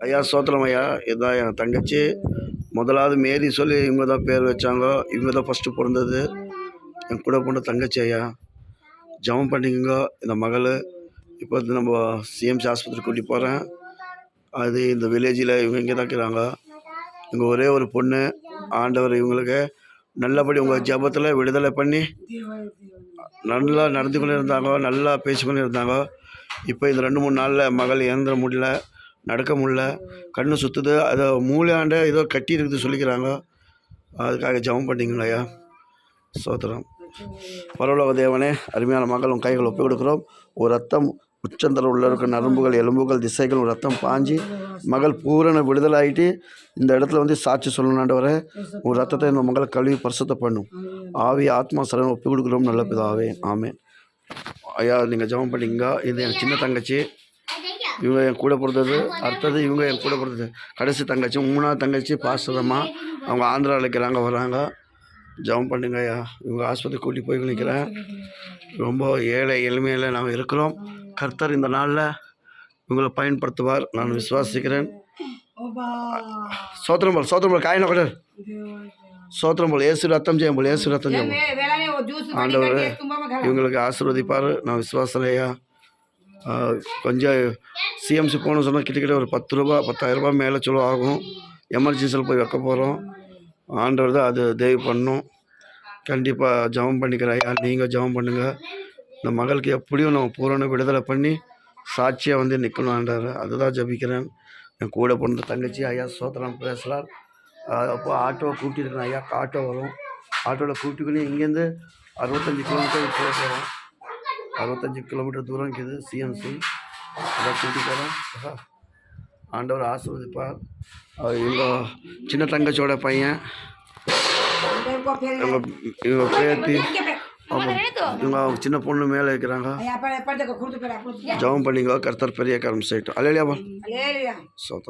ஐயா சோத்திரம் ஐயா. இதுதான் என் தங்கச்சி. முதலாவது மேரி சொல்லி இவங்க தான் பேர் வச்சாங்க. இவங்க தான் ஃபஸ்ட்டு பிறந்தது. என் கூட பொண்ணு தங்கச்சி ஐயா. ஜெபம் பண்ணிக்கோங்க. இந்த மகள் இப்போ வந்து நம்ம சிஎம்சி ஆஸ்பத்திரி கூட்டி போகிறேன். அது இந்த வில்லேஜில் இவங்க இங்கே தான் இருக்கிறாங்க. இவங்க ஒரே ஒரு பொண்ணு. ஆண்டவர் இவங்களுக்கு நல்லபடி உங்கள் ஜெபத்தில் விடுதலை பண்ணி நல்லா நடந்து கொண்டு இருந்தாங்க, நல்லா பேசிக்கொண்டு இருந்தாங்க. இப்போ இந்த 2-3 நாளில் மகள் இறந்துட முடியல, நடக்க முடியல, கண்ணு சுற்றுது. அதை மூளையாண்ட ஏதோ கட்டி இருக்குது சொல்லிக்கிறாங்க. அதுக்காக ஜெபம் பண்ணிங்களா ஐயா. சோத்திரம். பரலோக தேவனே, அருமையான மகள் உங்கள் கைகள் ஒப்புக் கொடுக்குறோம். ஒரு ரத்தம் உச்சந்தர உள்ள இருக்க நரம்புகள், எலும்புகள், திசைகள் ஒரு ரத்தம் பாஞ்சி மகள் பூரண விடுதலை ஆகிட்டு இந்த இடத்துல வந்து சாட்சி சொல்லணுன்றவரை ஒரு ரத்தத்தை இந்த மகளை கழுவி பரிசுத்த பண்ணும். ஆவி ஆத்மா சரணம் ஒப்புக் கொடுக்குறோம் நல்ல பிதாவே. ஆமென். ஐயா நீங்கள் ஜெபம் பண்ணிங்க. இது என் சின்ன தங்கச்சி. இவங்க என் கூட பிறந்தது. அடுத்தது இவங்க என் கூட பிறந்தது கடைசி தங்கச்சி. 3ஆவது தங்கச்சி பாஸ்டரம்மா. அவங்க ஆந்திராவில் இருக்கிறாங்க, வராங்க. ஜெபம் பண்ணுங்க ஐயா. இவங்க ஆஸ்பத்திரி கூட்டி போய் நிற்கிறேன். ரொம்ப ஏழை எளிமையில் நாம் இருக்கிறோம். கர்த்தர் இந்த நாளில் இவங்களை பயன்படுத்துவார், நான் விசுவாசிக்கிறேன். சோத்திரம் போல் சோத்திரம் போல் காயின கூட சோத்திரம் போல் ஏசு ரத்தம் செய்யும் போல் ஏசு ரத்தம் செய்யும் ஆண்டவர் இவங்களுக்கு ஆசீர்வதிப்பார், நான் விசுவாசம் ஐயா. கொஞ்சம் சிஎம்சி போகணும்னு சொன்னால் கிட்டத்தட்ட ஒரு 10 ரூபா 10,000 ரூபா மேலே சொல்ல ஆகும். எமர்ஜென்சியில் போய் வைக்க போகிறோம். ஆண்டவர் தான் அது தேவை பண்ணும். கண்டிப்பாக ஜெபம் பண்ணிக்கிறேன் ஐயா. நீங்கள் ஜெபம் பண்ணுங்கள். இந்த மகளுக்கு எப்படியும் நம்ம பூரண விடுதலை பண்ணி சாட்சியாக வந்து நிற்கணும் ஆண்டவர். அதுதான் ஜெபிக்கிறேன். என் கூட பிறந்த தங்கச்சி ஐயா. சோத்திரம் பேசலாம். அப்போ ஆட்டோவை கூப்பிட்டுருக்கேன் ஐயா. ஆட்டோ வரும். ஆட்டோவில் கூப்பிட்டுக்கணும். இங்கேருந்து 65 கிலோமீட்டர் போகிறோம். 65 கிலோமீட்டர் தூரம் இருக்குது சிஎம்சி. அதான் கூட்டி போகிறோம். ஆண்டவர் ஆசீர்வதிப்பார். இவங்க சின்ன தங்கச்சியோட பையன், இவங்க பேத்தி, இவங்க சின்ன பொண்ணு மேலே இருக்கிறாங்க. ஜெபம் பண்ணிங்க. கர்த்தர் பெரிய காரியம் செய்யட்டும். அல்லேலூயா. சோத்திரம்.